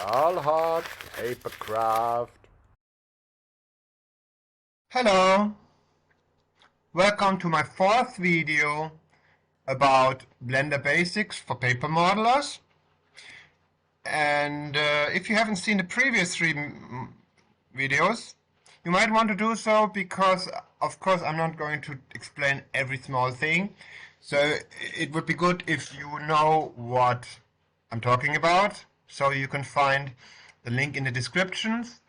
all hot Papercraft. Hello, welcome to my fourth video about Blender basics for paper modelers. And if you haven't seen the previous three videos, you might want to do so because, of course, I'm not going to explain every small thing. So it would be good if you know what I'm talking about. So you can find the link in the descriptions.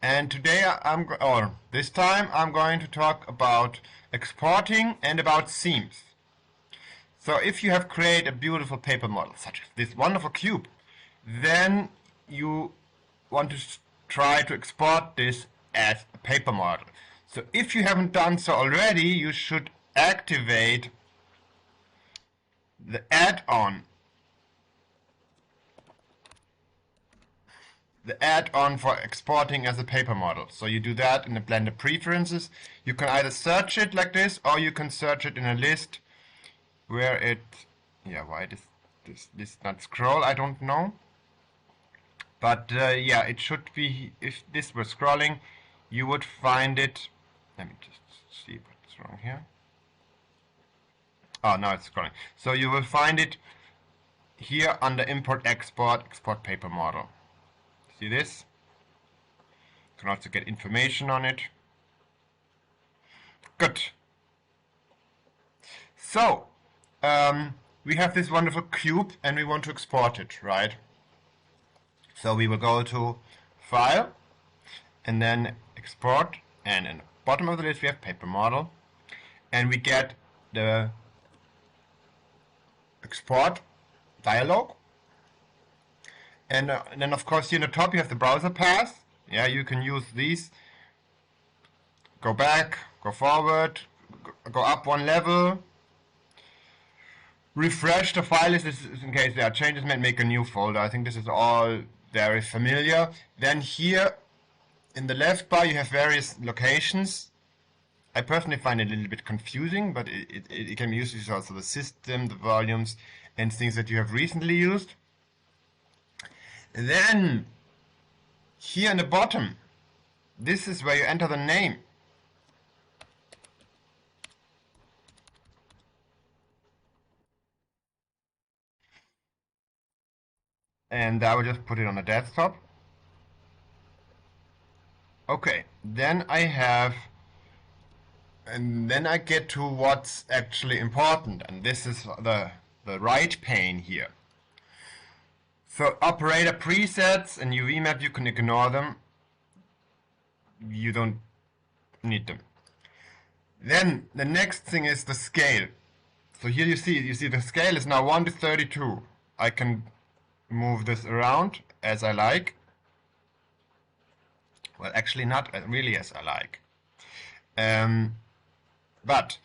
And today this time I'm going to talk about exporting and about themes. So if you have created a beautiful paper model, such as this wonderful cube, then you want to try to export this as a paper model. So if you haven't done so already, you should activate the add-on for exporting as a paper model. So you do that in the Blender preferences. You can either search it like this, or you can search it in a list where it, why this not scroll, I don't know. But yeah, it should be, if this were scrolling, you would find it. Let me just see what's wrong here. Oh, now it's scrolling. So you will find it here under import, export paper model. See this? You can also get information on it. Good. So, we have this wonderful cube and we want to export it, right? So we will go to File and then Export, and in the bottom of the list we have Paper Model, and we get the Export dialog. And then, of course, here in the top you have the browser path. Yeah, you can use these. Go back, go forward, go up one level. Refresh the file list in case there are changes made, make a new folder. I think this is all very familiar. Then here in the left bar you have various locations. I personally find it a little bit confusing, but it can be used as also the system, the volumes, and things that you have recently used. Then, here in the bottom, this is where you enter the name. And I will just put it on the desktop. Okay, then I get to what's actually important, and this is the right pane here. So operator presets and UV map, you can ignore them. You don't need them. Then the next thing is the scale. So here you see the scale is now 1 to 32. I can move this around as I like. Well, actually not really as I like. But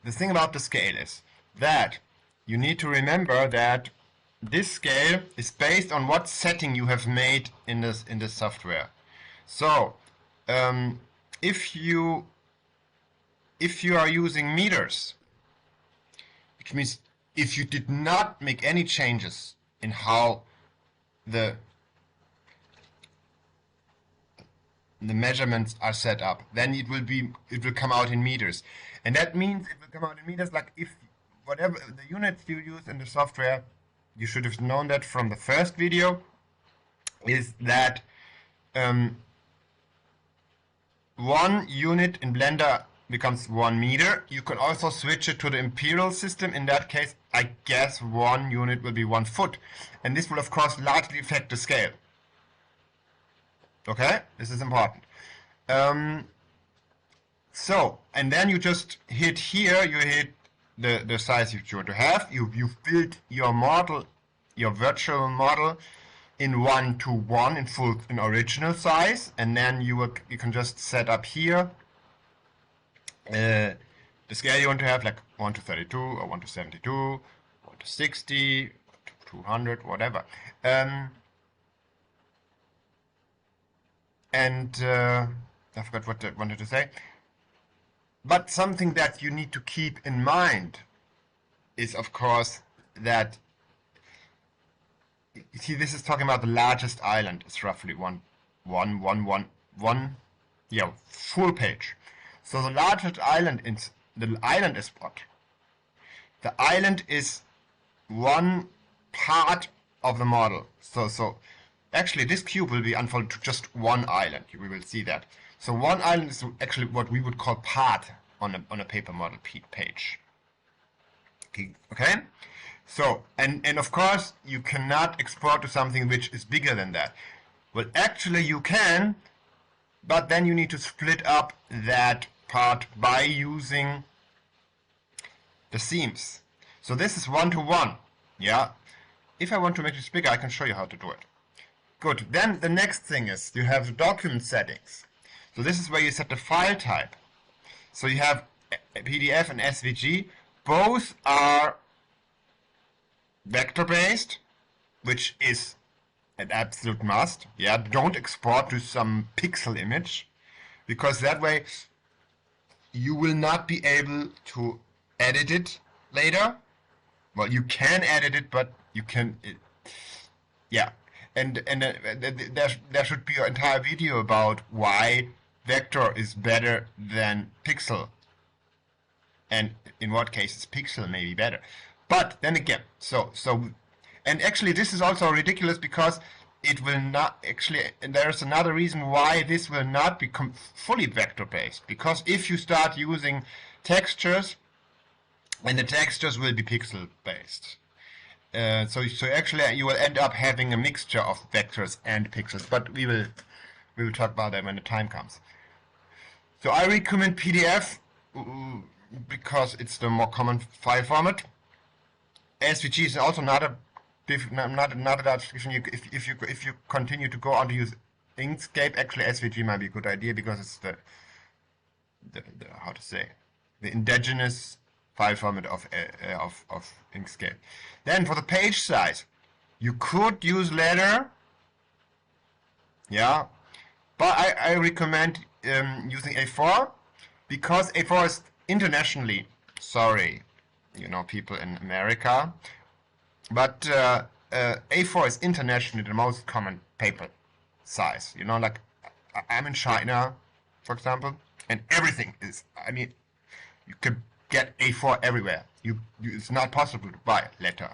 the thing about the scale is that you need to remember that this scale is based on what setting you have made in this software. So if you are using meters, which means if you did not make any changes in how the measurements are set up, then it will come out in meters. And that means it will come out in meters, like if whatever the units you use in the software, you should have known that from the first video, is that 1 unit in Blender becomes 1 meter. You can also switch it to the imperial system. In that case, I guess 1 unit will be 1 foot. And this will, of course, largely affect the scale. Okay, this is important. So, and then you just hit here, you hit the size you want to have. You've built your model, your virtual model, in 1:1 in original size, and then you can just set up here the scale you want to have, like 1 to 32 or 1 to 72, 1 to 60, 200, whatever. And I forgot what I wanted to say. But something that you need to keep in mind is, of course, that you see, this is talking about the largest island. It's roughly one, yeah, full page. So the largest island is the island is what? The island is one part of the model. So actually this cube will be unfolded to just one island. We will see that. So one island is actually what we would call part on a paper model page. Okay? So, and of course, you cannot export to something which is bigger than that. Well, actually you can, but then you need to split up that part by using the seams. So this is 1-to-1, yeah? If I want to make this bigger, I can show you how to do it. Good, then the next thing is you have the document settings. So this is where you set the file type. So you have PDF and SVG. Both are vector-based, which is an absolute must. Yeah, don't export to some pixel image, because that way you will not be able to edit it later. Well, you can edit it, but you can, yeah. And there should be an entire video about why vector is better than pixel, and in what cases pixel may be better. But then again, and actually this is also ridiculous, because it will not actually, and there's another reason why this will not become fully vector based, because if you start using textures, and the textures will be pixel based. So actually you will end up having a mixture of vectors and pixels, but we will talk about that when the time comes. So I recommend PDF because it's the more common file format. SVG is also not a large description. If you continue to go on to use Inkscape, actually SVG might be a good idea, because it's the how to say, the indigenous file format of Inkscape. Then for the page size, you could use letter, yeah, but I recommend using A4, because A4 is internationally, sorry, you know, people in America, but A4 is internationally the most common paper size. You know, like I'm in China, for example, and everything is, I mean, you could get A4 everywhere. It's not possible to buy letter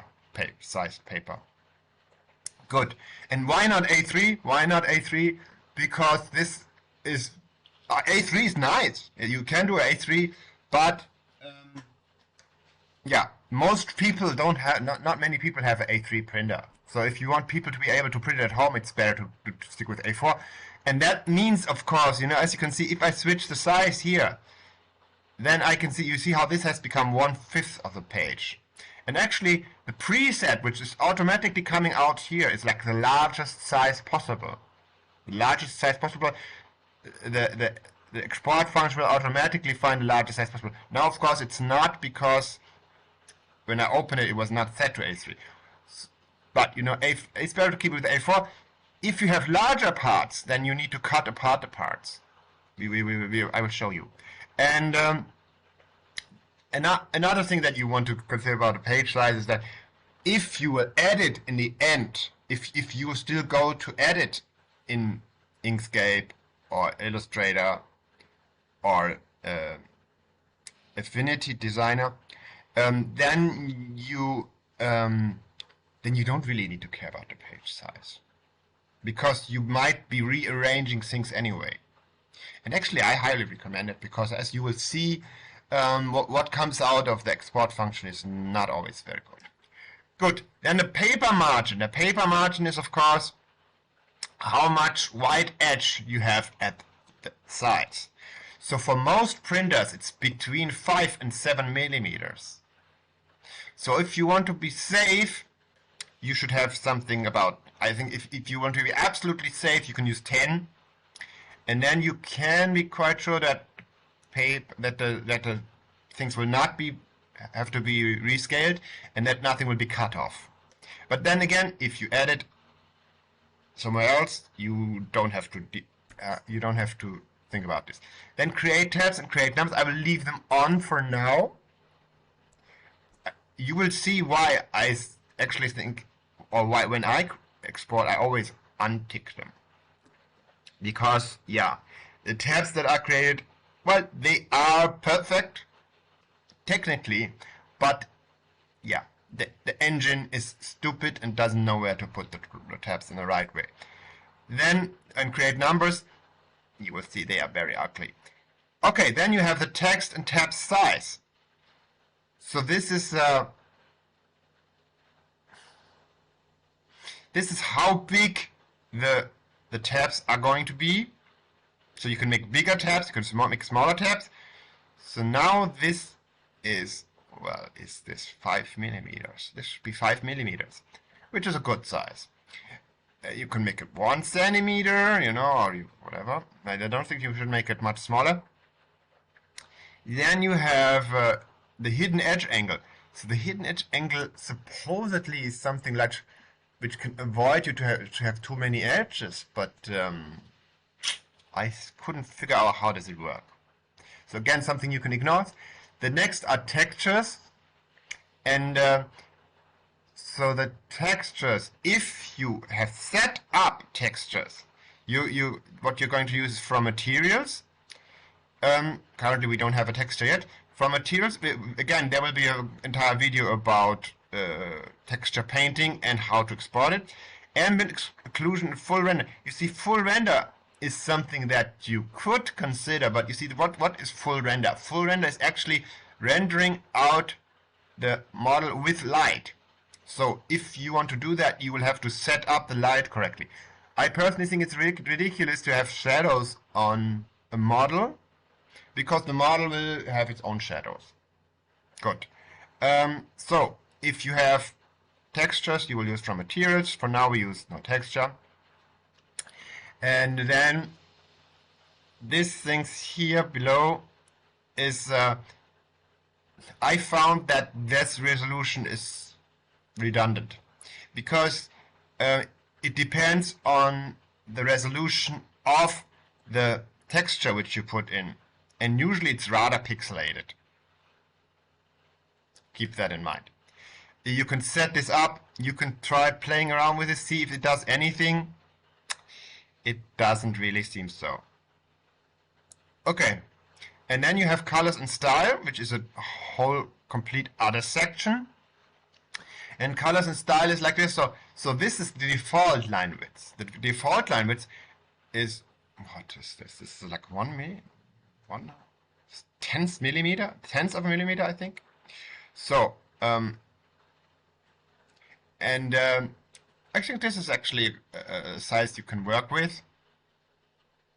sized paper. Good. And why not A3? Why not A3? Because this is A3 is nice. You can do A3, but yeah, most people don't have. Not many people have an A3 printer. So if you want people to be able to print it at home, it's better to stick with A4. And that means, of course, you know, as you can see, if I switch the size here, then I can see, you see how this has become 1/5 of the page. And actually, the preset, which is automatically coming out here, is like the largest size possible. The largest size possible. The export function will automatically find the largest size possible. Now, of course, it's not, because when I open it, it was not set to A3. But, you know, it's better to keep it with A4. If you have larger parts, then you need to cut apart the parts. I will show you. And another thing that you want to consider about the page size is that if you will edit in the end, if you still go to edit in Inkscape or Illustrator or Affinity Designer, then you don't really need to care about the page size, because you might be rearranging things anyway. And actually, I highly recommend it, because as you will see, what comes out of the export function is not always very good. Good. Then the paper margin. The paper margin is, of course, how much white edge you have at the sides. So for most printers, it's between 5 and 7 millimeters. So if you want to be safe, you should have something about, I think if you want to be absolutely safe, you can use 10. And then you can be quite sure that the things will not have to be rescaled, and that nothing will be cut off. But then again, if you edit somewhere else, you don't have to think about this. Then create tabs and create numbers. I will leave them on for now. You will see why I actually think or when I export, I always untick them. Because, yeah, the tabs that are created, well, they are perfect, technically, but, yeah, the engine is stupid and doesn't know where to put the tabs in the right way. Then, and create numbers, you will see they are very ugly. Okay, then you have the text and tab size. So this is how big the tabs are going to be. So you can make bigger tabs, you can make smaller tabs. So now this is, well, is this 5 millimeters? This should be 5 millimeters, which is a good size. You can make it 1 centimeter, you know, or whatever. I don't think you should make it much smaller. Then you have the hidden edge angle. So the hidden edge angle supposedly is something like which can avoid you to have too many edges, but I couldn't figure out how does it work. So again, something you can ignore. The next are textures, and so the textures, if you have set up textures, what you're going to use is from materials. Currently we don't have a texture yet. From materials, again, there will be an entire video about texture painting and how to export it. Ambient occlusion and full render. You see, full render is something that you could consider, but you see, what is full render? Full render is actually rendering out the model with light. So if you want to do that, you will have to set up the light correctly. I personally think it's ridiculous to have shadows on a model, because the model will have its own shadows. Good. So if you have textures, you will use from materials. For now we use no texture. And then these things here below is I found that this resolution is redundant, because it depends on the resolution of the texture which you put in, and usually it's rather pixelated. Keep that in mind. You can set this up, you can try playing around with it, see if it does anything. It doesn't really seem so. Okay, and then you have colors and style, which is a whole complete other section. And colors and style is like this. So this is the default line width. The default line width is, what is this? This is like 1/10th millimeter, 10th of a millimeter, I think. So, I think this is actually a size you can work with.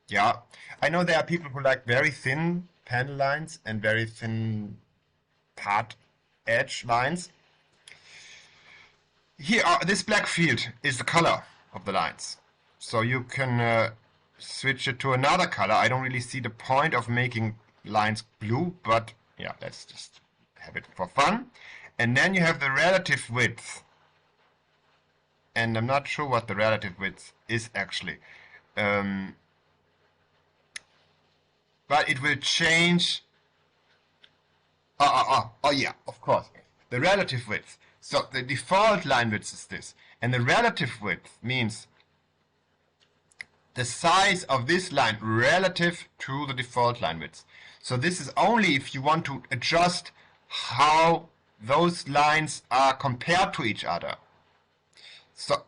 Yeah, I know there are people who like very thin panel lines and very thin part edge lines. Here, this black field is the color of the lines. So you can switch it to another color. I don't really see the point of making lines blue, but yeah, let's just have it for fun. And then you have the relative width. And I'm not sure what the relative width is actually. But it will change. Oh yeah, of course. The relative width. So the default line width is this. And the relative width means the size of this line relative to the default line width. So this is only if you want to adjust how those lines are compared to each other. So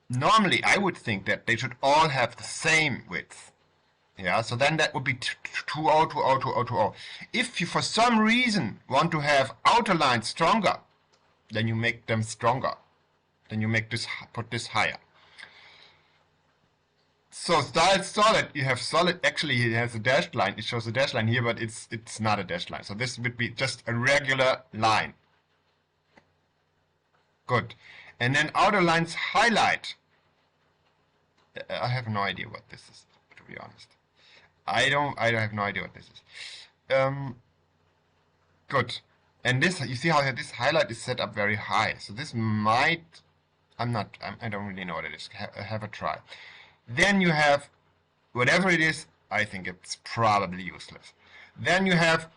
normally I would think that they should all have the same width. Yeah, so then that would be 2/0, 2/0, 2/0, 2/0. If you for some reason want to have outer lines stronger, then you make them stronger. Then you make this, put this higher. So style solid, you have solid, actually it has a dashed line, it shows a dashed line here, but it's not a dashed line. So this would be just a regular line. Good. And then outer lines highlight. I have no idea what this is, to be honest. I have no idea what this is. Good. And this, you see how this highlight is set up very high. So this might, I don't really know what it is. Have a try. Then you have, whatever it is, I think it's probably useless. Then you have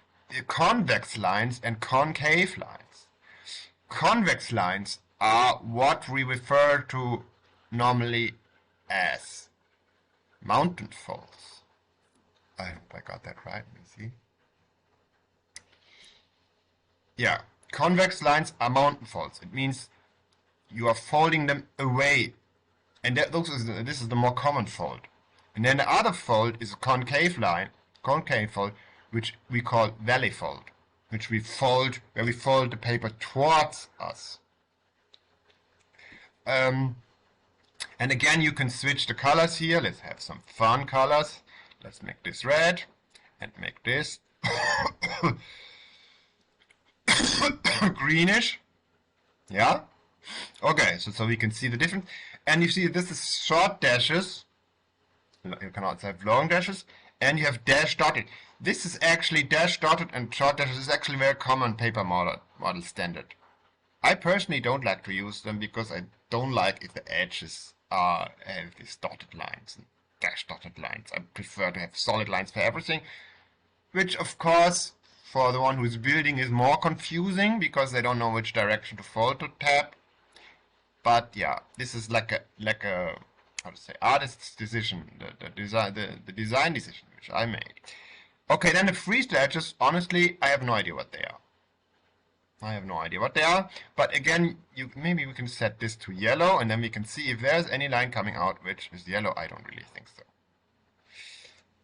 convex lines and concave lines. Convex lines are what we refer to normally as mountain folds. I hope I got that right. Let me see. Yeah, convex lines are mountain folds. It means you are folding them away, and this is the more common fold. And then the other fold is a concave fold, which we call valley fold, which we fold where we fold the paper towards us. And again, you can switch the colors here. Let's have some fun colors. Let's make this red and make this greenish. Yeah. Okay, so we can see the difference. And you see this is short dashes. You can also have long dashes. And you have dash dotted. This is actually dash dotted and short dashes is actually very common paper model standard. I personally don't like to use them because I don't like if the edges have these dotted lines and dash dotted lines. I prefer to have solid lines for everything, which of course for the one who's building is more confusing because they don't know which direction to fold to tab. But yeah, this is like a how to say, artist's decision, the design decision which I made. Okay, then the freeze edges, honestly, I have no idea what they are. But again, maybe we can set this to yellow, and then we can see if there's any line coming out which is yellow. I don't really think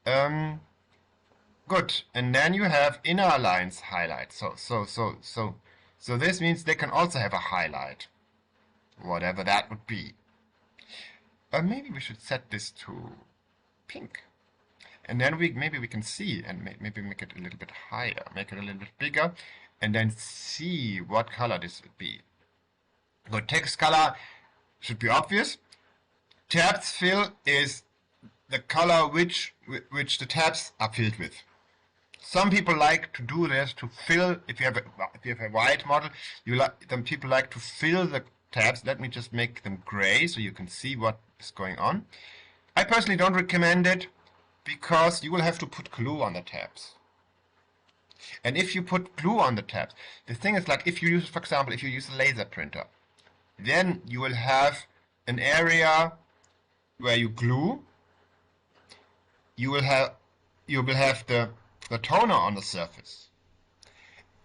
so. Good, and then you have inner lines highlight. So this means they can also have a highlight, whatever that would be. Maybe we should set this to pink. And then maybe we can see, and maybe make it a little bit higher, make it a little bit bigger, and then see what color this would be. Good, text color should be obvious. Tabs fill is the color which the tabs are filled with. Some people like to do this to fill. If you have a white model, some people like to fill the tabs. Let me just make them gray so you can see what is going on. I personally don't recommend it because you will have to put glue on the tabs. And if you put glue on the tabs, the thing is, like, if you use, for example, if you use a laser printer, then you will have an area where you glue. You will have the toner on the surface,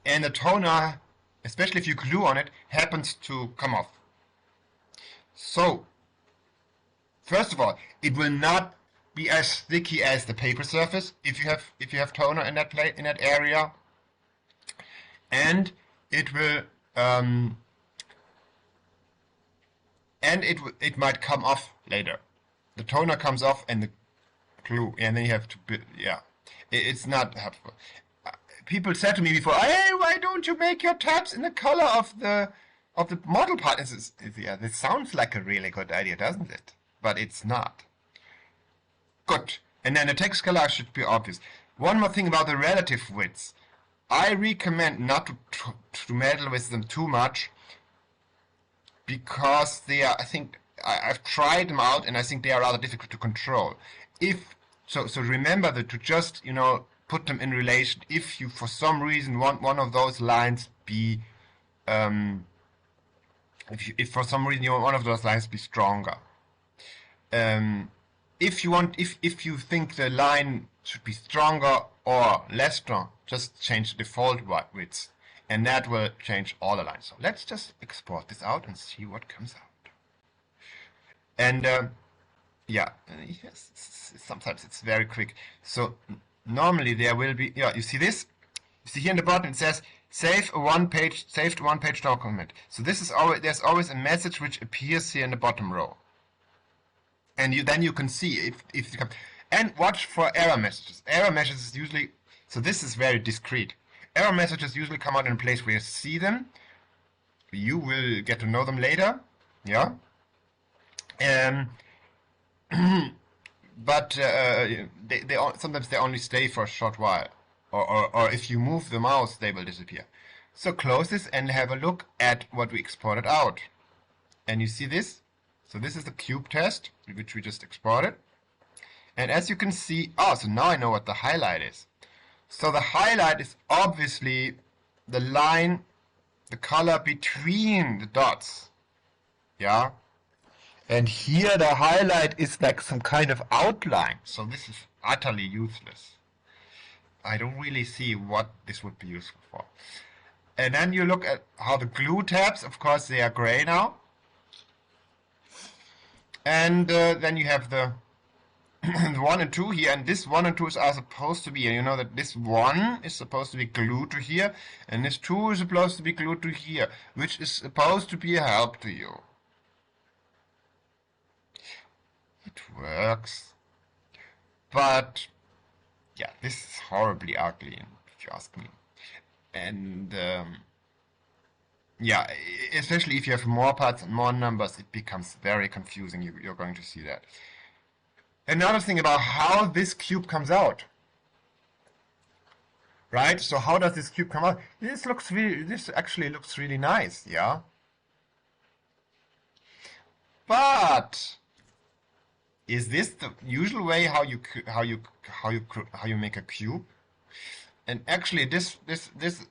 and the toner, especially if you glue on it, happens to come off. So, first of all, it will not be as sticky as the paper surface if you have toner in that area, and it will it might come off later. The toner comes off and the glue, and then you have to it's not helpful. People said to me before, "Hey, why don't you make your tabs in the color of the model part?" Yeah, this sounds like a really good idea, doesn't it? But it's not. Good. And then the text color should be obvious. One more thing about the relative widths. I recommend not to meddle with them too much because they are, I think, I've tried them out and I think they are rather difficult to control. So remember that to just, put them in relation. If you for some reason want one of those lines be, if for some reason you want one of those lines be stronger. If you think the line should be stronger or less strong, just change the default width, and that will change all the lines. So let's just export this out and see what comes out. And yes, sometimes it's very quick. So normally there will be, you see this? You see here in the bottom it says saved one-page document. So this is there's always a message which appears here in the bottom row. And then you can see if you come, and watch for error messages. Error messages usually, so this is very discreet. Error messages usually come out in a place where you see them. You will get to know them later, yeah. But sometimes they only stay for a short while, or if you move the mouse, they will disappear. So close this and have a look at what we exported out. And you see this? So this is the cube test, which we just exported. And as you can see, so now I know what the highlight is. So the highlight is obviously the line, the color between the dots. yeah. And here the highlight is like some kind of outline. So this is utterly useless. I don't really see what this would be useful for. And then you look at how the glue tabs, of course, they are gray now. And then you have the 1 and 2 here, and this 1 and 2 are supposed to be, you know that this 1 is supposed to be glued to here, and this 2 is supposed to be glued to here, which is supposed to be a help to you. It works. But, yeah, this is horribly ugly, if you ask me. And, yeah, especially if you have more parts and more numbers, it becomes very confusing. You're going to see that. Another thing about how this cube comes out. Right? So how does this cube come out? This actually looks really nice, yeah? But is this the usual way how you make a cube? And actually this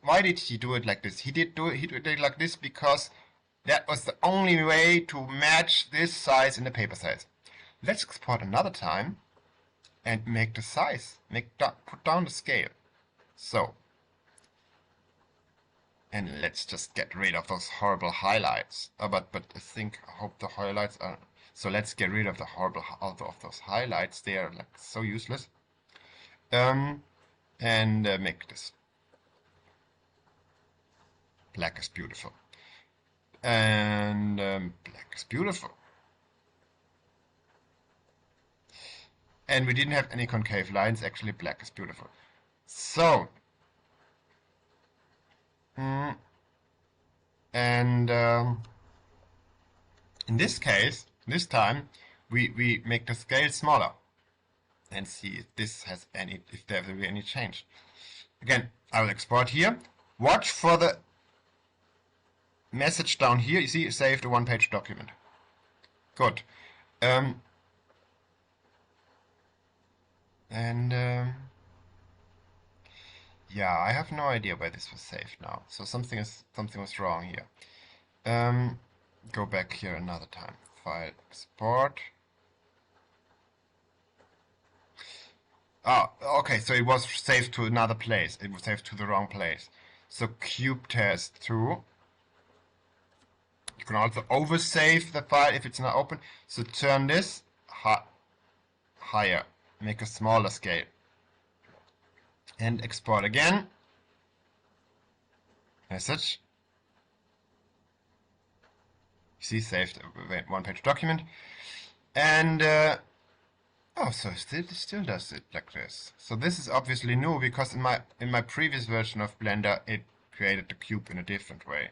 why did he do it like this? He did it like this because that was the only way to match this size in the paper size. Let's export another time and make the size, put down the scale. So, and let's just get rid of those horrible highlights. But I hope the highlights are, so let's get rid of the horrible, of those highlights. They are like so useless. And make this. Black is beautiful. And black is beautiful. And we didn't have any concave lines, actually black is beautiful. So, and in this case, this time, we make the scale smaller and see if this has any, if there will be any change. Again, I will export here. Watch for the message down here. You see, saved a one-page document. Good. Yeah, I have no idea why this was saved now. So something was wrong here. Go back here another time. File, export. Ah, okay, so it was saved to another place. It was saved to the wrong place. So cube test 2. You can also oversave the file if it's not open. So turn this higher. Make a smaller scale. And export again. Message. You see, saved a one-page document. And oh, so it still does it like this. So this is obviously new because in my previous version of Blender it created the cube in a different way.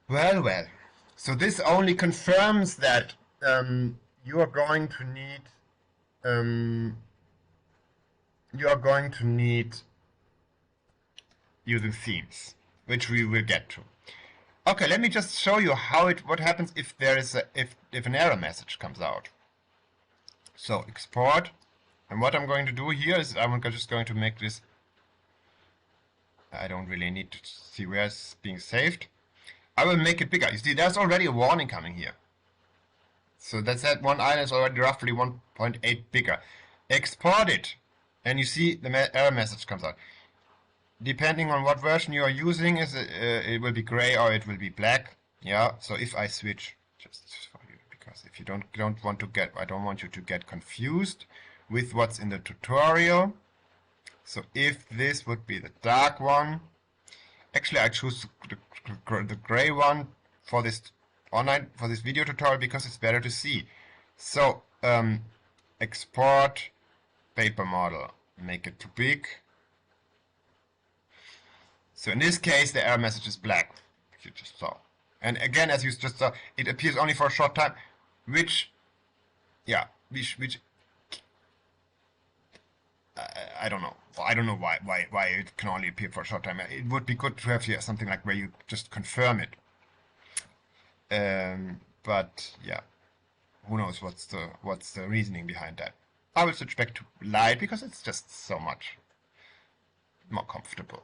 Well. So this only confirms that you are going to need using themes, which we will get to. Okay, let me just show you what happens if there is if an error message comes out. So export, and what I'm going to do here is I'm just going to make this. I don't really need to see where it's being saved. I will make it bigger. You see, there's already a warning coming here. So that's that one item is already roughly 1.8 bigger. Export it, and you see the error message comes out. Depending on what version you are using, it will be gray or it will be black. Yeah. So if I switch, just for you, because if you don't want to get, I don't want you to get confused with what's in the tutorial. So if this would be the dark one, actually I choose the gray one for this video tutorial because it's better to see. So export paper model, make it too big. So in this case the error message is black, you just saw. And again, as you just saw, it appears only for a short time, which I don't know. I don't know why it can only appear for a short time. It would be good to have here something like where you just confirm it. But yeah, who knows what's the reasoning behind that. I will switch back to light because it's just so much more comfortable.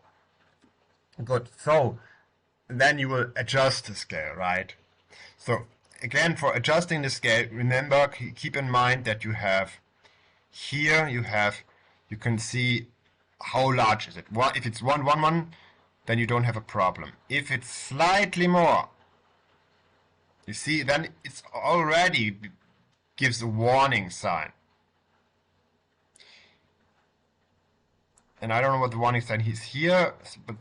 Good. So then you will adjust the scale, right? So again, for adjusting the scale, remember, keep in mind that you have here, you can see how large is it. If it's 111, then you don't have a problem. If it's slightly more, you see, then it's already gives a warning sign. And I don't know what the warning sign is here, but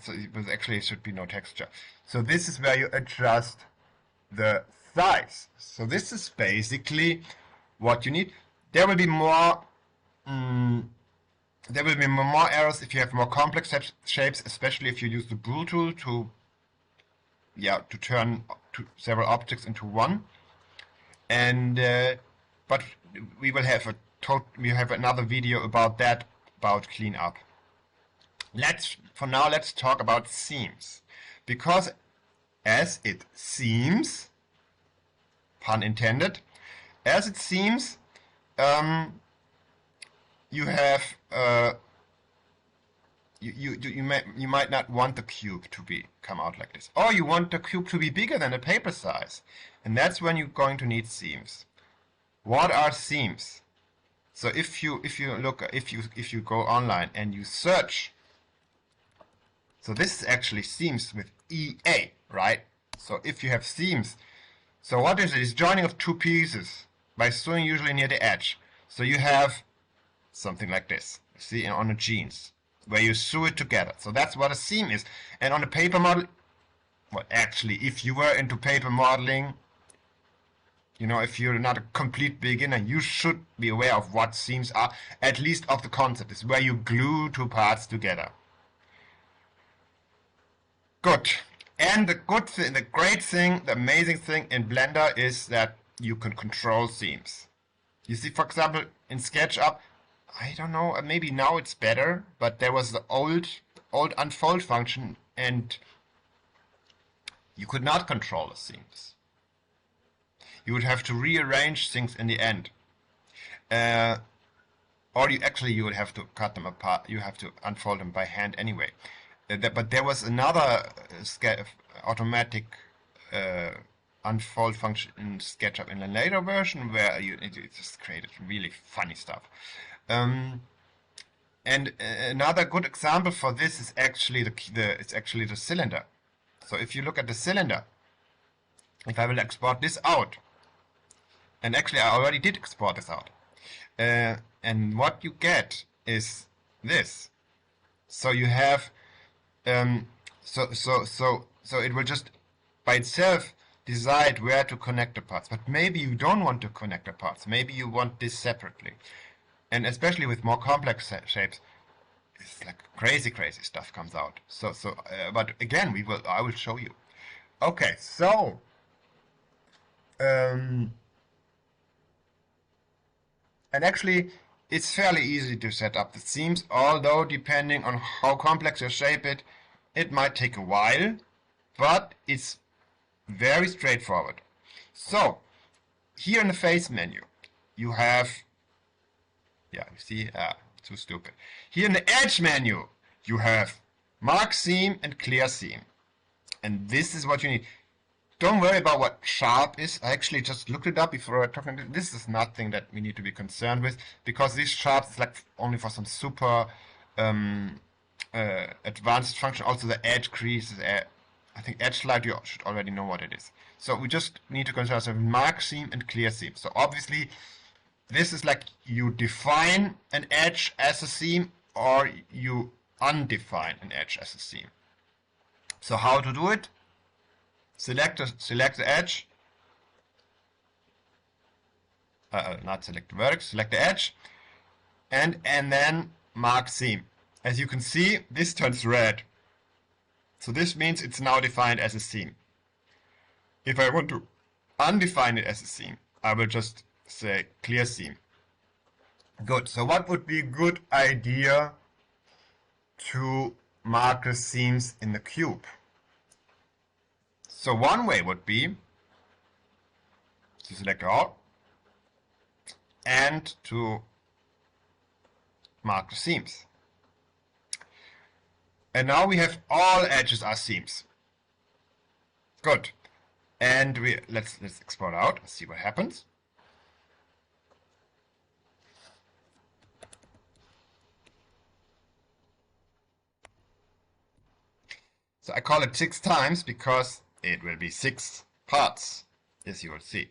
actually it should be no texture. So this is where you adjust the size. So this is basically what you need. There will be more errors if you have more complex shapes, especially if you use the Bool tool to turn several objects into one. And but we will have another video about that, about cleanup. For now, let's talk about seams, because as it seems, pun intended, as it seems, you have you might not want the cube to come out like this, or you want the cube to be bigger than the paper size, and that's when you're going to need seams. What are seams? So if you go online and you search, so this is actually seams with EA, right? So if you have seams, so what is it? It's joining of two pieces by sewing usually near the edge. So you have something like this, see, on the jeans, where you sew it together. So that's what a seam is. And on a paper model, well, actually, if you were into paper modeling, you know, if you're not a complete beginner, you should be aware of what seams are, at least of the concept. It's where you glue two parts together. Good. And the great thing, the amazing thing in Blender is that you can control seams. You see, for example, in SketchUp, I don't know, maybe now it's better, but there was the old unfold function, and you could not control the seams. You would have to rearrange things in the end. Or you would have to cut them apart. You have to unfold them by hand anyway. But there was another automatic unfold function in SketchUp in a later version where it just created really funny stuff. And another good example for this is actually the cylinder. So if you look at the cylinder, if I will export this out, and actually I already did export this out, and what you get is this. So you have so it will just by itself decide where to connect the parts. But maybe you don't want to connect the parts. Maybe you want this separately. And especially with more complex shapes, it's like crazy stuff comes out. But again, I will show you. Okay, so and actually, it's fairly easy to set up the seams, although depending on how complex you shape it, it might take a while, but it's very straightforward. So, here in the face menu, you have, you see, too stupid. Here in the edge menu, you have mark seam and clear seam. And this is what you need. Don't worry about what sharp is. I actually just looked it up before I talking. This is nothing that we need to be concerned with, because these sharps is like only for some super advanced function. Also the edge crease, I think edge light, you should already know what it is. So we just need to concern ourselves with mark seam and clear seam. So obviously this is like you define an edge as a seam, or you undefine an edge as a seam. So how to do it? Select the edge, not select the vertex, select the edge, and then mark seam. As you can see, this turns red. So this means it's now defined as a seam. If I want to undefine it as a seam, I will just say clear seam. Good. So what would be a good idea to mark the seams in the cube? So one way would be to select all and to mark the seams. And now we have all edges are seams. Good. And let's export out and see what happens. So I call it 6 times because it will be 6 parts, as you will see.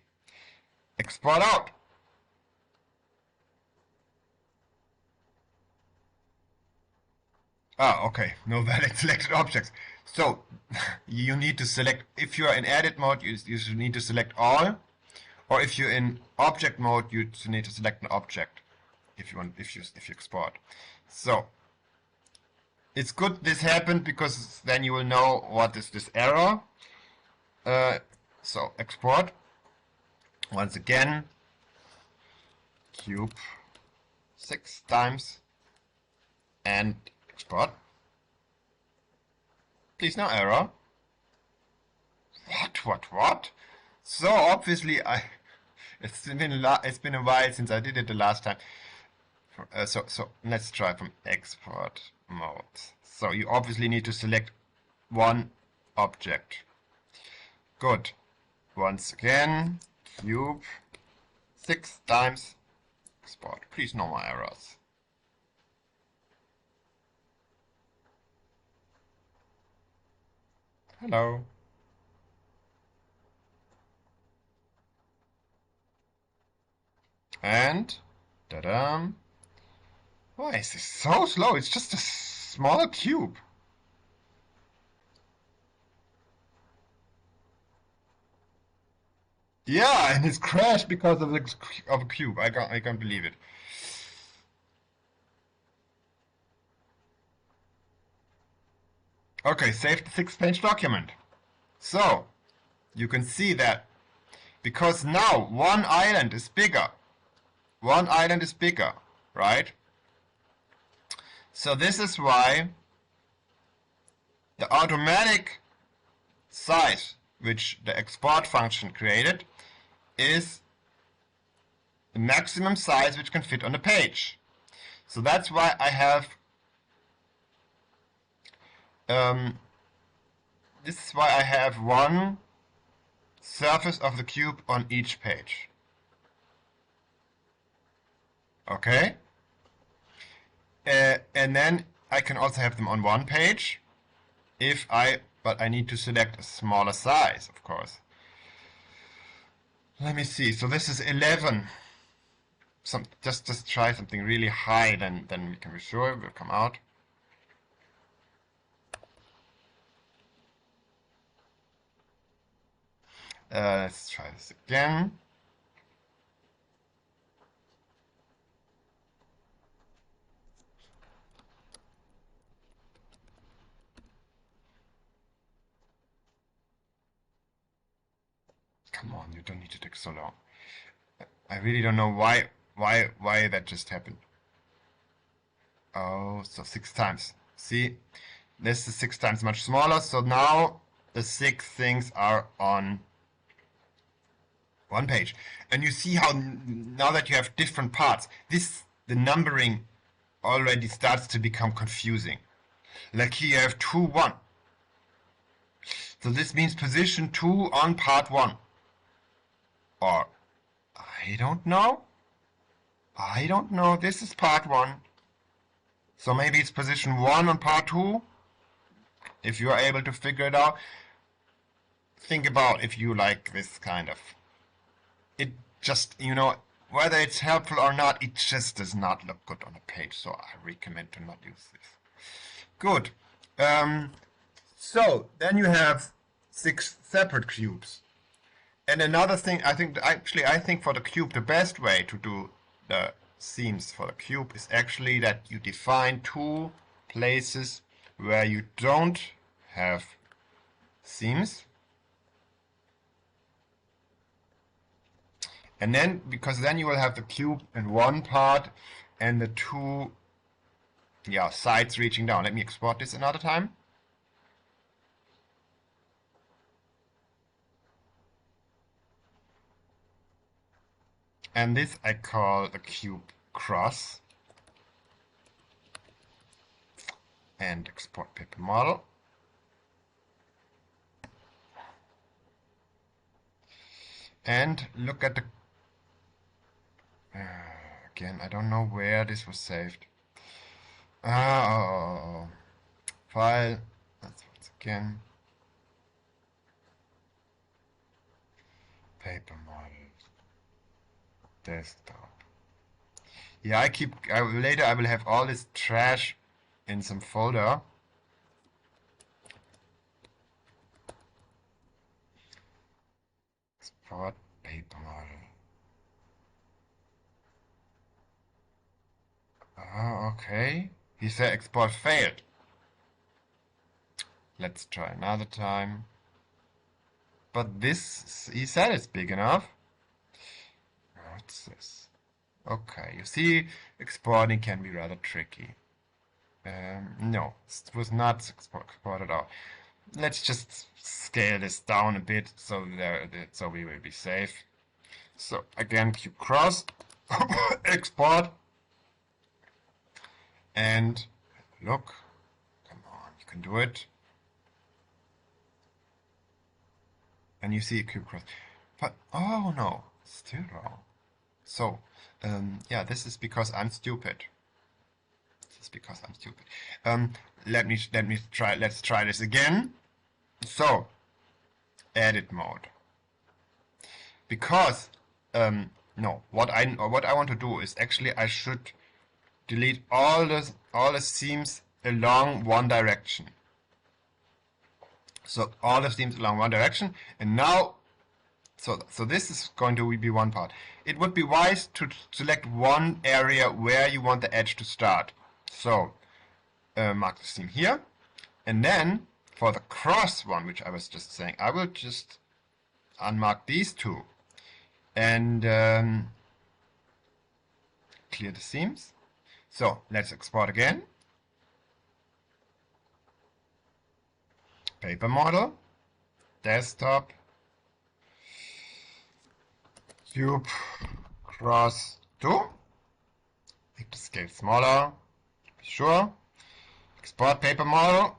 Export out. Ah, okay, no valid selected objects. So you need to select, if you are in edit mode, you need to select all, or if you're in object mode, you need to select an object if you export. So it's good this happened because then you will know what is this error. So export once again, cube 6 times and export. Please no error. What? So obviously it's been a while since I did it the last time. So let's try from export mode. So you obviously need to select one object. Good. Once again, cube 6 times export. Please no more errors. Hello. And ta-da! Why is this so slow? It's just a small cube. Yeah, and it's crashed because of a cube. I can't believe it. Okay, save the 6-page document. So you can see that because now one island is bigger. One island is bigger, right? So this is why the automatic size which the export function created is the maximum size which can fit on the page. So that's why I have this is why I have one surface of the cube on each page. Okay? And then I can also have them on one page but I need to select a smaller size, of course. Let me see. So this is 11. Just try something really high, then we can be sure it will come out. Let's try this again. Come on, you don't need to take so long. I really don't know why that just happened. Oh, so 6 times. See, this is 6 times much smaller. So now the 6 things are on one page, and you see how now that you have different parts, the numbering already starts to become confusing. Like here you have 2, 1. So this means position 2 on part 1. Or, I don't know. This is part 1. So maybe it's position 1 on part 2. If you are able to figure it out, think about if you like this kind of. It just, whether it's helpful or not, it just does not look good on a page. So I recommend to not use this. Good. So then you have 6 separate cubes. And another thing, I think for the cube, the best way to do the seams for the cube is actually that you define 2 places where you don't have seams. And then, because then you will have the cube in one part and the 2 sides reaching down. Let me export this another time. And this I call the cube cross. And export paper model. and look at the again, I don't know where this was saved. File. That's once again. Paper model. Desktop. Yeah, later I will have all this trash in some folder. Export paper model. Okay. He said export failed. Let's try another time. But this, he said it's big enough. What's this? Okay, you see, exporting can be rather tricky. No, it was not exported out. Let's just scale this down a bit so we will be safe. So again, Q cross, export, and look, come on, you can do it. And you see a Q cross, but oh no, still wrong. So yeah, this is because I'm stupid. This is because I'm stupid. Let's try this again. So edit mode. Because no, what I want to do is actually I should delete all the seams along one direction. So all the seams along one direction, and now so this is going to be one part. It would be wise to select one area where you want the edge to start. So mark the seam here, and then for the cross one, which I was just saying, I will just unmark these two and clear the seams. So let's export again. Paper model, desktop, cube, cross 2. Make the scale smaller, be sure. Export paper model.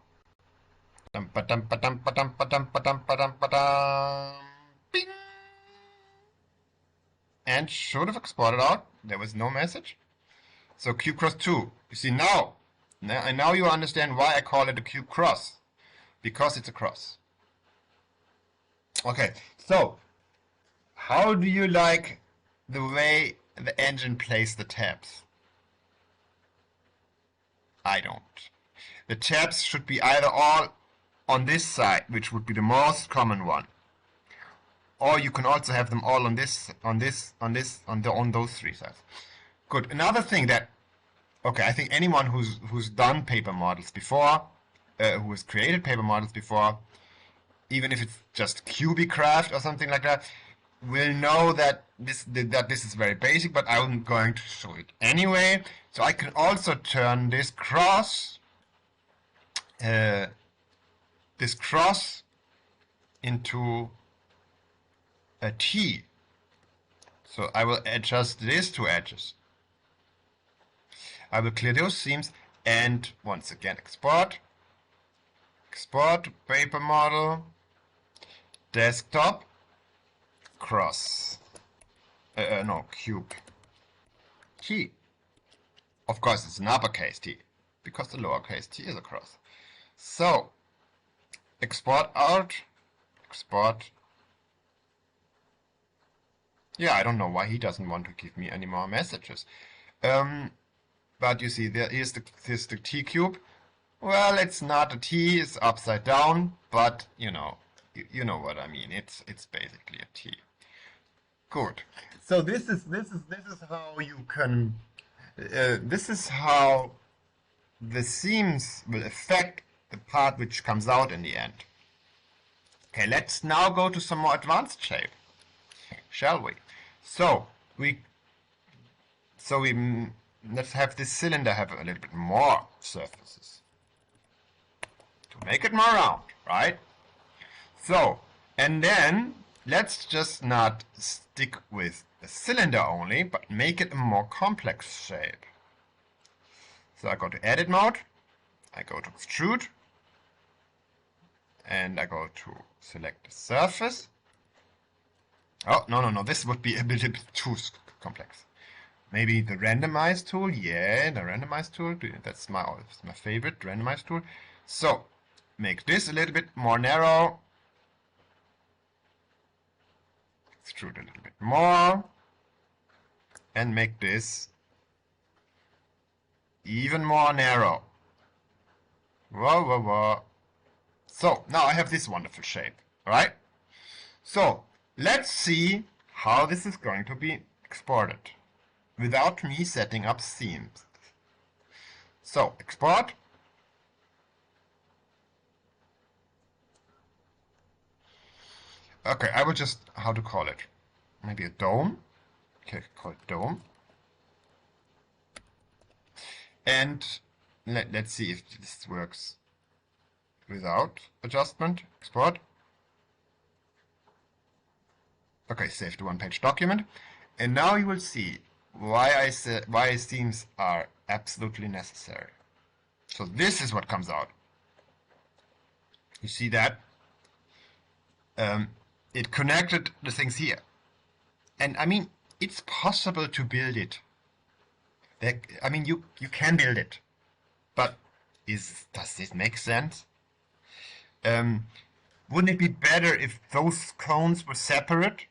Bing. And should have exported out. There was no message. So cube cross 2. You see now you understand why I call it a cube cross. Because it's a cross. Okay, so how do you like the way the engine plays the tabs? I don't. The tabs should be either all on this side, which would be the most common one, or you can also have them all on those three sides. Good. Another thing that, okay, I think anyone who's done paper models before, who has created paper models before, even if it's just Papercraft or something like that, will know that this is very basic, but I'm going to show it anyway. So I can also turn this cross into a T. So I will adjust these two edges. I will clear those seams and once again export paper model, desktop, cross, no, cube, T. Of course it's an uppercase T, because the lowercase t is a cross. So, export out, export. Yeah, I don't know why he doesn't want to give me any more messages. But you see, here's the T cube. Well, it's not a T, it's upside down, but you know what I mean. It's basically a T. Good. So this is how you can. This is how the seams will affect the part which comes out in the end. Okay, let's now go to some more advanced shape, shall we? So let's have this cylinder have a little bit more surfaces to make it more round, right? So, and then let's just not stick with a cylinder only, but make it a more complex shape. So I go to edit mode, I go to extrude, and I go to select the surface, Oh, no, this would be a bit too complex. Maybe the randomize tool. Yeah, the randomize tool. That's my favorite randomize tool. So make this a little bit more narrow. Extrude a little bit more. And make this even more narrow. Whoa. So now I have this wonderful shape. Alright? So let's see how this is going to be exported without me setting up seams. So export. Okay, I will just, how to call it? Maybe a dome. Okay, call it dome. And let's see if this works without adjustment. Export. Okay, save to one-page document. And now you will see why seams are absolutely necessary. So this is what comes out. You see that? It connected the things here. And I mean, it's possible to build it. I mean, you can build it. But does this make sense? Wouldn't it be better if those cones were separate?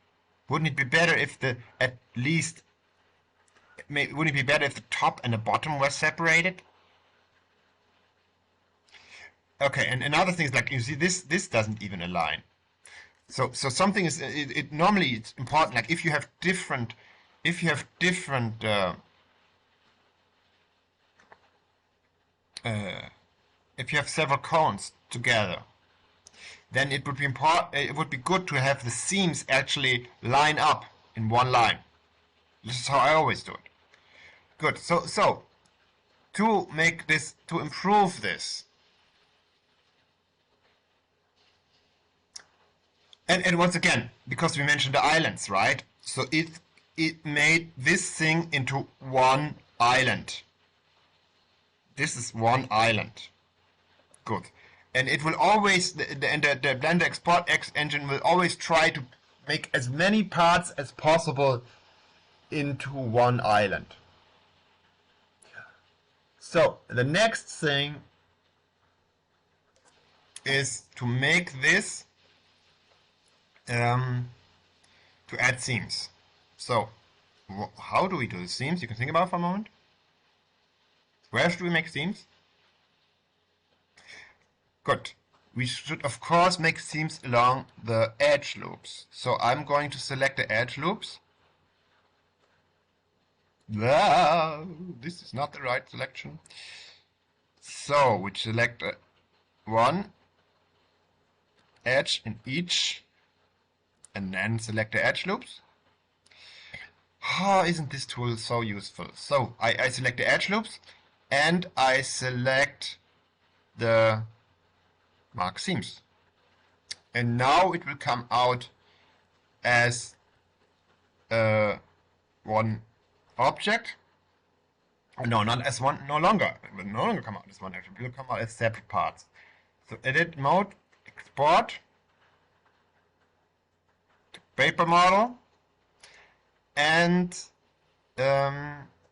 Wouldn't it be better if wouldn't it be better if the top and the bottom were separated? Okay, and another thing is, like, you see, this doesn't even align. So something is, normally it's important, like if you have different if you have several cones together, then it would be good to have the seams actually line up in one line. This is how I always do it. Good. So to improve this, and once again, because we mentioned the islands, right? So it made this thing into one island. This is one island. Good. And it will always, the Blender Export X engine will always try to make as many parts as possible into one island. So the next thing is to make this, to add seams. So how do we do the seams? You can think about it for a moment. Where should we make seams? Good. We should of course make seams along the edge loops. So I'm going to select the edge loops. This is not the right selection. So we select one edge in each and then select the edge loops. Oh, isn't this tool so useful? So I select the edge loops and I select the mark seams. And now it will come out as one object. No, not as one, no longer. It will no longer come out as one object. It will come out as separate parts. So edit mode, export, to paper model, and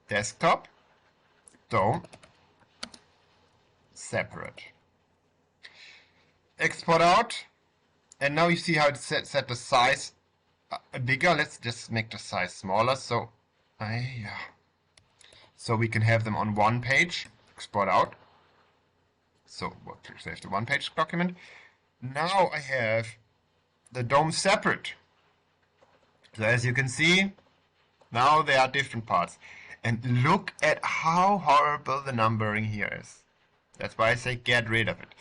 desktop, dome, separate. Export out, and now you see how it set the size bigger. Let's just make the size smaller, so we can have them on one page. Export out. So we'll save the one page document. Now I have the dome separate. So as you can see, now there are different parts. And look at how horrible the numbering here is. That's why I say get rid of it.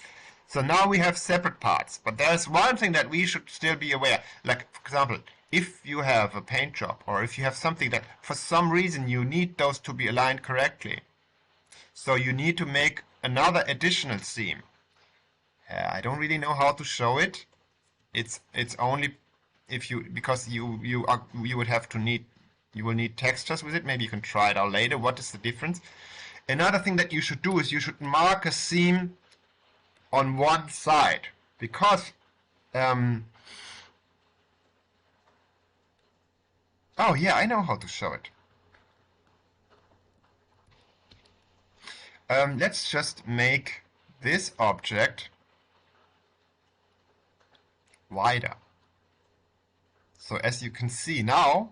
So now we have separate parts, but there's one thing that we should still be aware. Like, for example, if you have a paint job, or if you have something that for some reason you need those to be aligned correctly, so you need to make another additional seam. I don't really know how to show it. It's only if because you will need textures with it. Maybe you can try it out later. What is the difference? Another thing that you should do is you should mark a seam on one side, because Oh yeah, I know how to show it. Let's just make this object wider. So as you can see now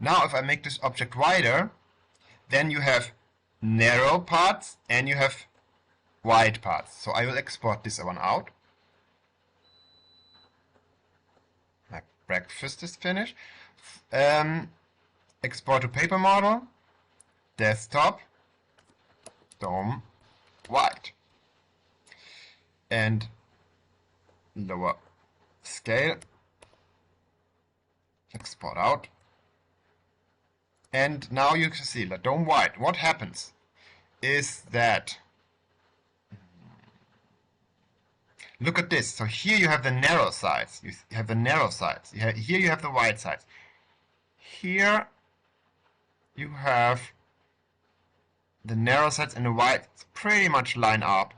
if I make this object wider, then you have narrow parts and you have wide parts. So I will export this one out. My breakfast is finished. Export to paper model, desktop, dome, wide. And lower scale, export out. And now you can see the dome wide. What happens is that, look at this. So here you have the narrow sides. You have the narrow sides. Here you have the wide sides. Here you have the narrow sides and the wide pretty much line up.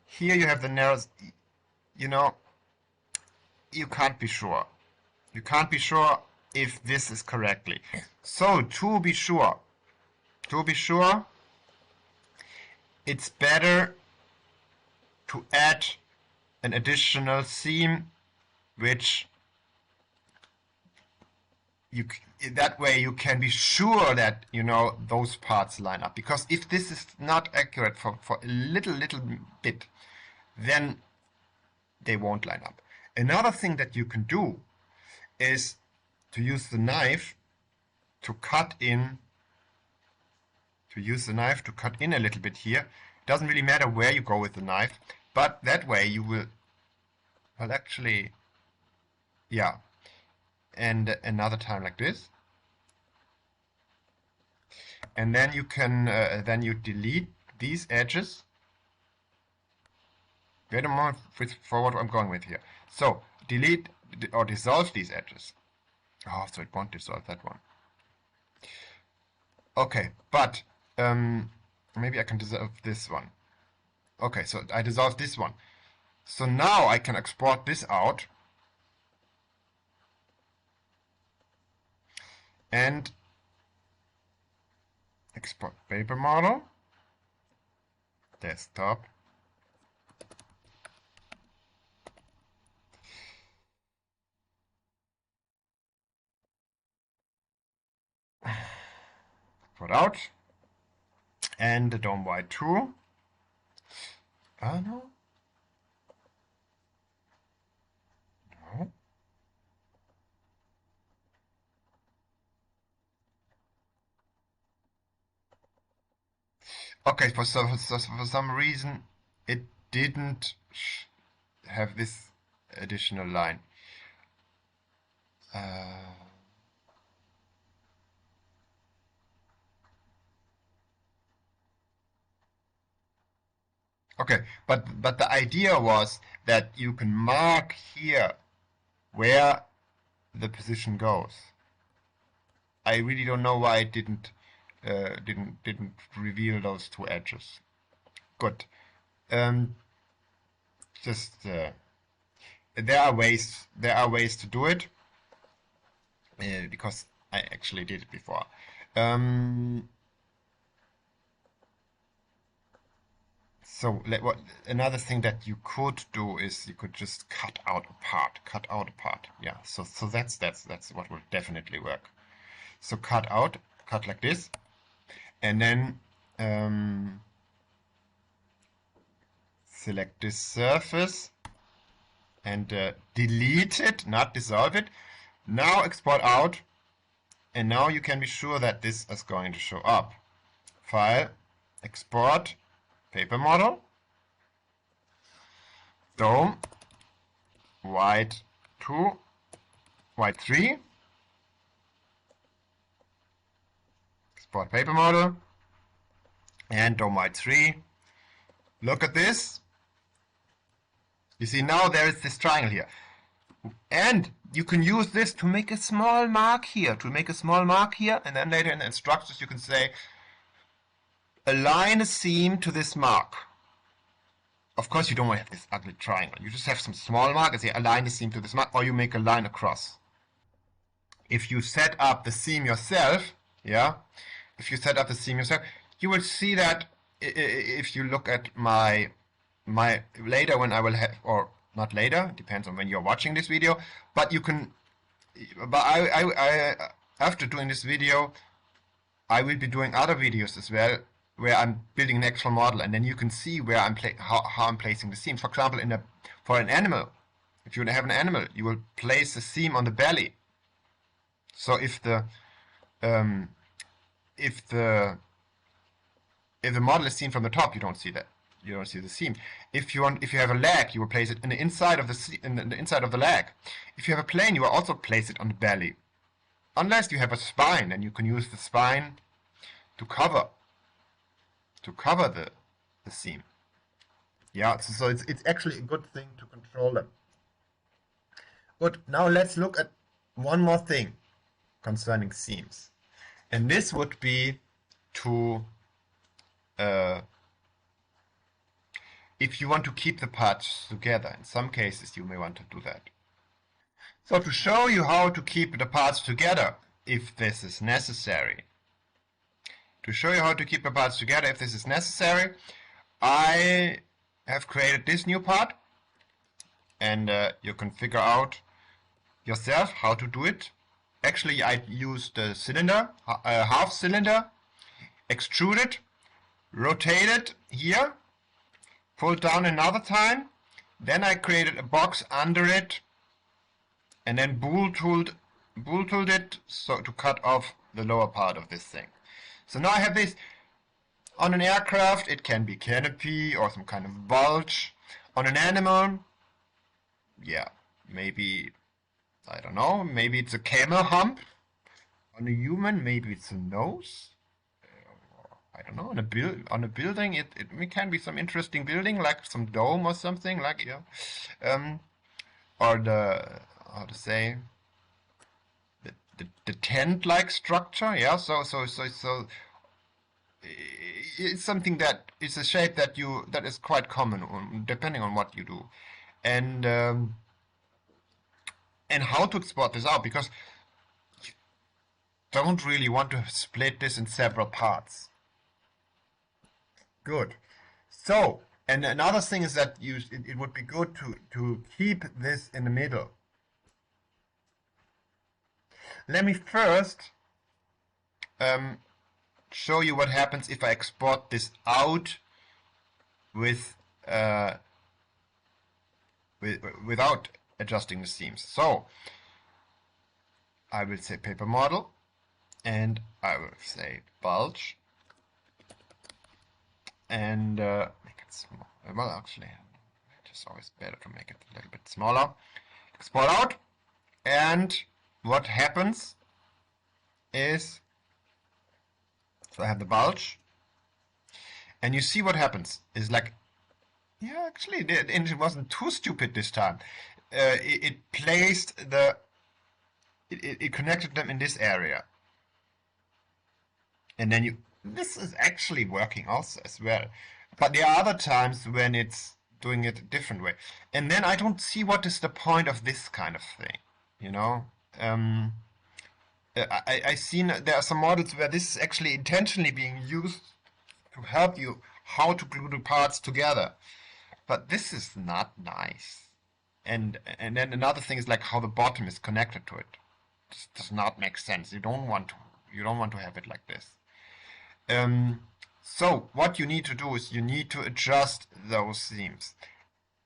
Here you have the narrow, you know, you can't be sure. You can't be sure if this is correctly. So to be sure, it's better to add an additional seam, which that way you can be sure that those parts line up. Because if this is not accurate for a little bit, then they won't line up. Another thing that you can do is to use the knife to cut in. A little bit here. Doesn't really matter where you go with the knife, but that way you will, well, actually, yeah. And another time like this. And then you can, then you delete these edges. Wait a moment for what I'm going with here. So delete or dissolve these edges. Oh, so it won't dissolve that one. Okay, but maybe I can dissolve this one. Okay, so I dissolved this one. So now I can export this out. And export paper model, desktop, export out, and the dome wide too. No. No. Okay, for some reason it didn't have this additional line. Okay, but the idea was that you can mark here where the position goes. I really don't know why it didn't reveal those two edges. Good. Just there are ways to do it because I actually did it before. So another thing that you could do is you could just cut out a part. Yeah. So that's what will definitely work. So cut like this, and then select this surface and delete it, not dissolve it. Now export out, and now you can be sure that this is going to show up. File, export, paper model, dome, wide 2, wide 3, export paper model, and dome wide 3. Look at this. You see now there is this triangle here. And you can use this to make a small mark here, and then later in the instructions you can say, align a seam to this mark. Of course you don't want to have this ugly triangle. You just have some small mark and say, align a seam to this mark, or you make a line across. if you set up the seam yourself, yeah, if you set up the seam yourself, you will see that if you look at my later when I will have, or not later, depends on when you're watching this video, but you can, but I after doing this video, I will be doing other videos as well where I'm building an actual model, and then you can see where how I'm placing the seams. For example, for an animal, if you have an animal, you will place the seam on the belly. So if the model is seen from the top, you don't see that. You don't see the seam. If you have a leg, you will place it in the inside of the inside of the leg. If you have a plane, you will also place it on the belly. Unless you have a spine, then you can use the spine to cover the seam. Yeah, so it's actually a good thing to control them. Good. Now let's look at one more thing concerning seams, and this would be to if you want to keep the parts together. In some cases, you may want to do that. So to show you how to keep the parts together, if this is necessary, I have created this new part, and you can figure out yourself how to do it. Actually, I used a cylinder, half cylinder, extruded, rotated here, pulled down another time, then I created a box under it, and then bool tooled it so to cut off the lower part of this thing. So now I have this. On an aircraft, it can be canopy or some kind of bulge. On an animal, yeah, maybe, I don't know, maybe it's a camel hump. On a human, maybe it's a nose. I don't know. On a building, it can be some interesting building, like some dome or something, like, yeah. Or the, how to say, the tent-like structure, yeah. So it's something that is a shape that is quite common depending on what you do, and how to export this out, because you don't really want to split this in several parts. Good. So, and another thing is that it would be good to keep this in the middle. Let me first show you what happens if I export this out without adjusting the seams. So I will say paper model, and I will say bulge, and make it small. Well, actually, it's always better to make it a little bit smaller. Export out, and what happens is, so I have the bulge, and you see what happens is like, yeah, actually, it wasn't too stupid this time. It placed it connected them in this area, and then this is actually working also as well. But there are other times when it's doing it a different way, and then I don't see what is the point of this kind of thing, you know. I've seen there are some models where this is actually intentionally being used to help you how to glue the parts together, but this is not nice. And then another thing is like how the bottom is connected to it. This does not make sense. You don't want to have it like this. So what you need to do is you need to adjust those seams.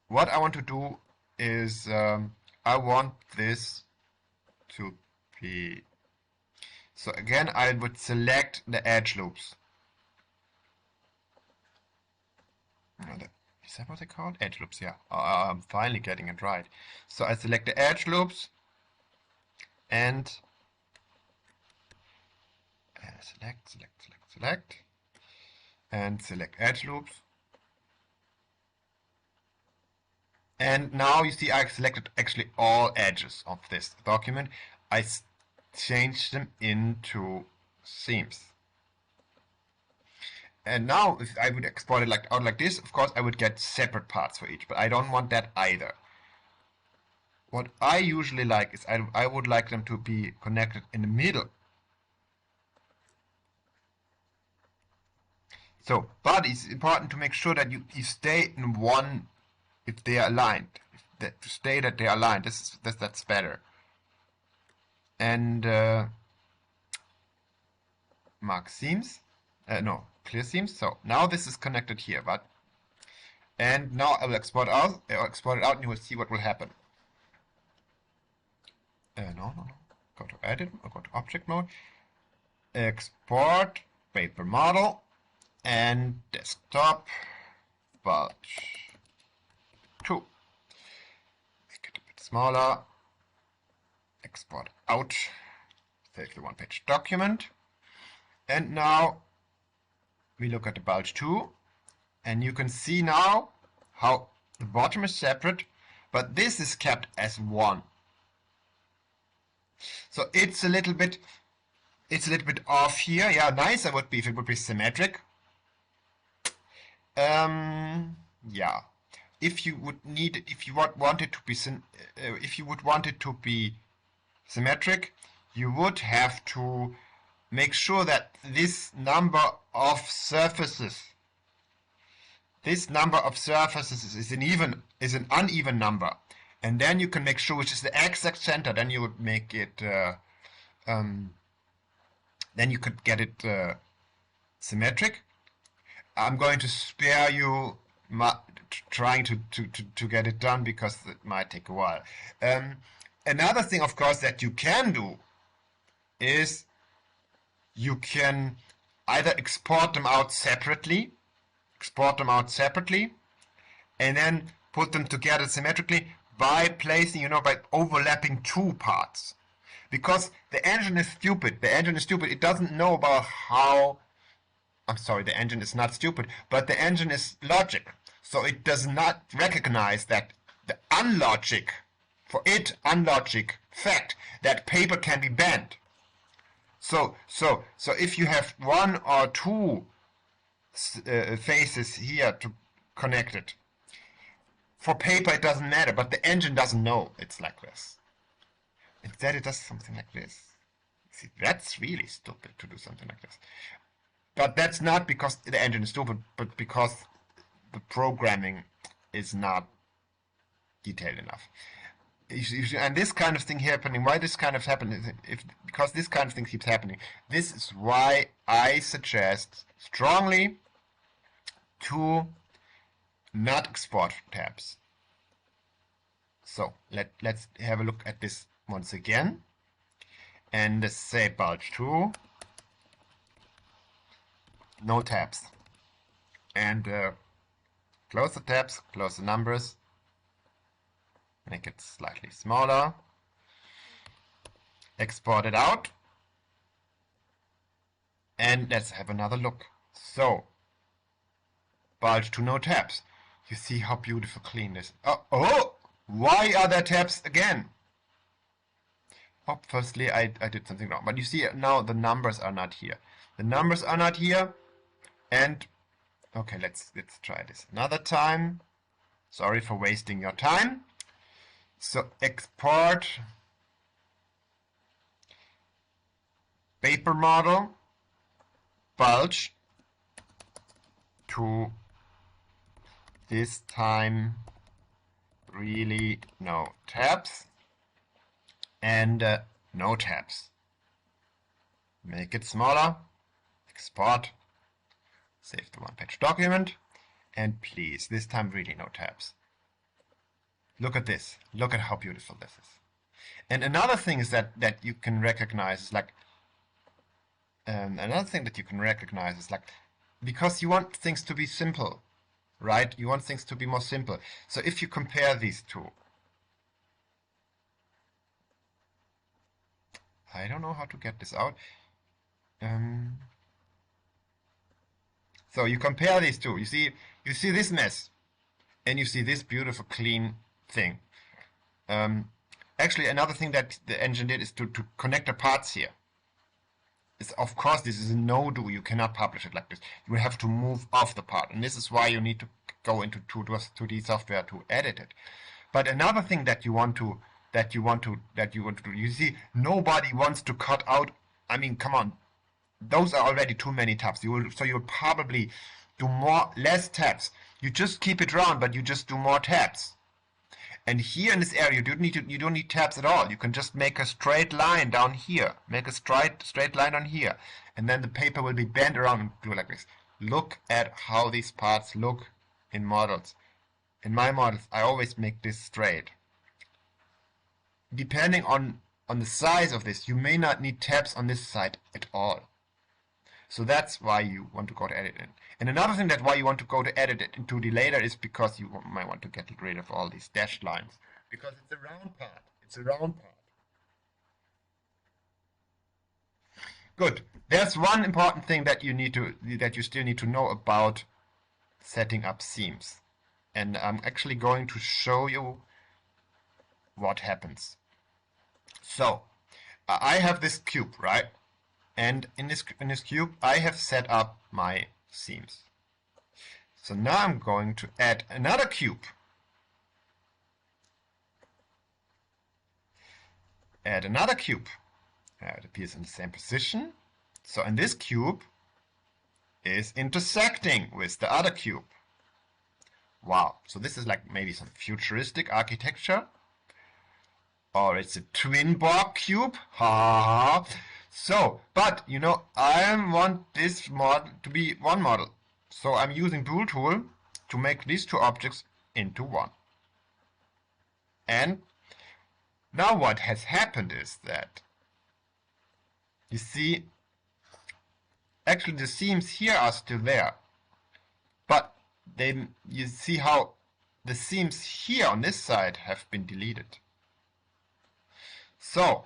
What I want to do is I want this to be. So again, I would select the edge loops. Is that what they're called? Edge loops, yeah. I'm finally getting it right. So I select the edge loops and select, and select edge loops. And now you see I selected actually all edges of this document. I changed them into seams. And now if I would export it out like this, of course I would get separate parts for each, but I don't want that either. what I usually like is I would like them to be connected in the middle. So, but it's important to make sure that you stay in one if they are aligned. To stay that they are aligned. That's better. And mark seams. No, clear seams. So now this is connected here, and now I will export it out, and you will see what will happen. No. Go to edit, or go to object mode. Export paper model and desktop bulge 2. Make it a bit smaller. Export out. Save the one-page document. And now we look at the bulge 2, and you can see now how the bottom is separate, but this is kept as one. So it's a little bit off here. Yeah, nicer would be if it would be symmetric. Yeah. If you would want it to be symmetric, you would have to make sure that this number of surfaces is an uneven number, and then you can make sure which is the exact center. Then you would make it. Then you could get it symmetric. I'm going to spare you trying to get it done because it might take a while. Another thing, of course, that you can do is you can either export them out separately, and then put them together symmetrically by placing, by overlapping two parts. Because the engine is stupid. It doesn't know about how... I'm sorry, the engine is not stupid, but the engine is logic. So it does not recognize that the unlogic fact that paper can be bent. So if you have one or two faces here to connect it, for paper it doesn't matter, but the engine doesn't know it's like this. Instead it does something like this. See, that's really stupid to do something like this. But that's not because the engine is stupid, but because the programming is not detailed enough. And this kind of thing happening, why this kind of happening, because this kind of thing keeps happening. This is why I suggest strongly to not export tabs. So let's have a look at this once again, and let's say bulge 2, no tabs, and close the tabs, close the numbers, make it slightly smaller, export it out, and let's have another look. So bulge 2, no tabs. You see how beautiful clean this. Oh, why are there tabs again? Oh, firstly, I did something wrong. But you see now the numbers are not here. The numbers are not here. And okay, let's try this another time. Sorry for wasting your time. So export paper model bulge to this time really no tabs and no tabs. Make it smaller, export, save the one-page document, and please, this time really no tabs. Look at this. Look at how beautiful this is. And another thing is that you can recognize is like because you want things to be simple, right? You want things to be more simple. So if you compare these two, I don't know how to get this out. So you compare these two. You see this mess, and you see this beautiful clean thing. Actually, another thing that the engine did is to connect the parts here. Of course, this is a no-do. You cannot publish it like this. You will have to move off the part, and this is why you need to go into 2D software to edit it. But another thing that you want to that you want to do. You see, nobody wants to cut out. I mean, come on, those are already too many tabs. So you'll probably do less tabs. You just keep it round, but you just do more tabs. And here in this area, you don't need tabs at all. You can just make a straight line down here. Make a straight line on here, and then the paper will be bent around and do like this. Look at how these parts look in models. In my models, I always make this straight. Depending on the size of this, you may not need tabs on this side at all. So that's why you want to go to edit it. And another thing that why you want to go to edit it in 2D later is because you might want to get rid of all these dashed lines. Because it's a round part. It's a round part. Good. There's one important thing that you still need to know about setting up seams. And I'm actually going to show you what happens. So I have this cube, right? And in this cube, I have set up my seams. So now I'm going to add another cube. Add another cube. It appears in the same position. So in this cube is intersecting with the other cube. Wow. So this is like maybe some futuristic architecture. Or it's a twin block cube. Ha ha. So, but you know, I want this model to be one model. So I'm using Bool tool to make these two objects into one. And now what has happened is that you see, actually the seams here are still there. But then you see how the seams here on this side have been deleted. So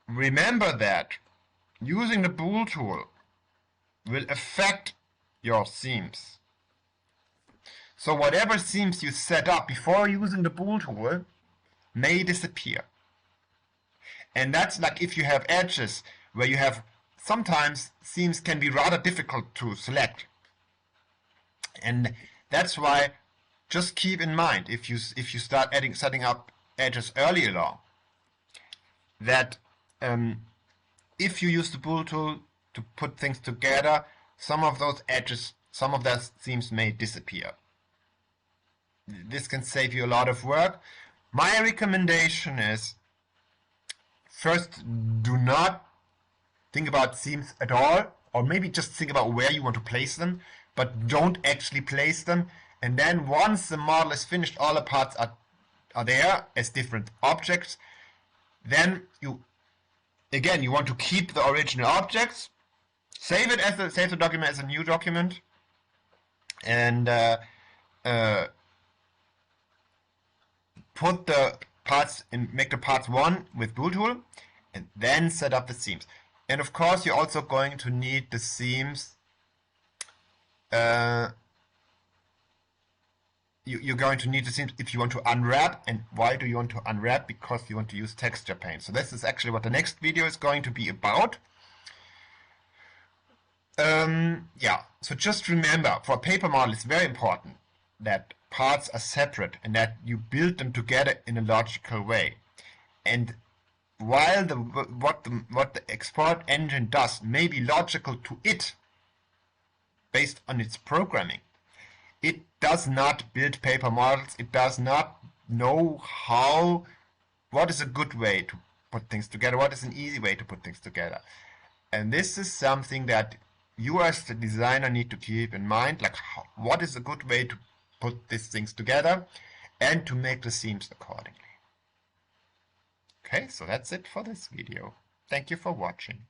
remember that using the Bool tool will affect your seams. So whatever seams you set up before using the Bool tool may disappear. And that's like if you have edges where you have sometimes seams can be rather difficult to select. And that's why just keep in mind if you start setting up edges early along that if you use the Bool tool to put things together, some of those edges, some of those seams may disappear. This can save you a lot of work. My recommendation is first, do not think about seams at all, or maybe just think about where you want to place them, but don't actually place them. And then once the model is finished, all the parts are there as different objects. Then you want to keep the original objects, save the document as a new document, and put the parts and make the parts one with Bool tool, and then set up the seams. And of course, you're also going to need the seams. You're going to need the seams if you want to unwrap. And why do you want to unwrap? Because you want to use texture paint. So this is actually what the next video is going to be about. Yeah, so just remember, for a paper model, it's very important that parts are separate and that you build them together in a logical way. And while what the export engine does may be logical to it, based on its programming, it does not build paper models. It does not know what is a good way to put things together, what is an easy way to put things together. And this is something that you as the designer need to keep in mind, like what is a good way to put these things together and to make the seams accordingly. Okay, so that's it for this video. Thank you for watching.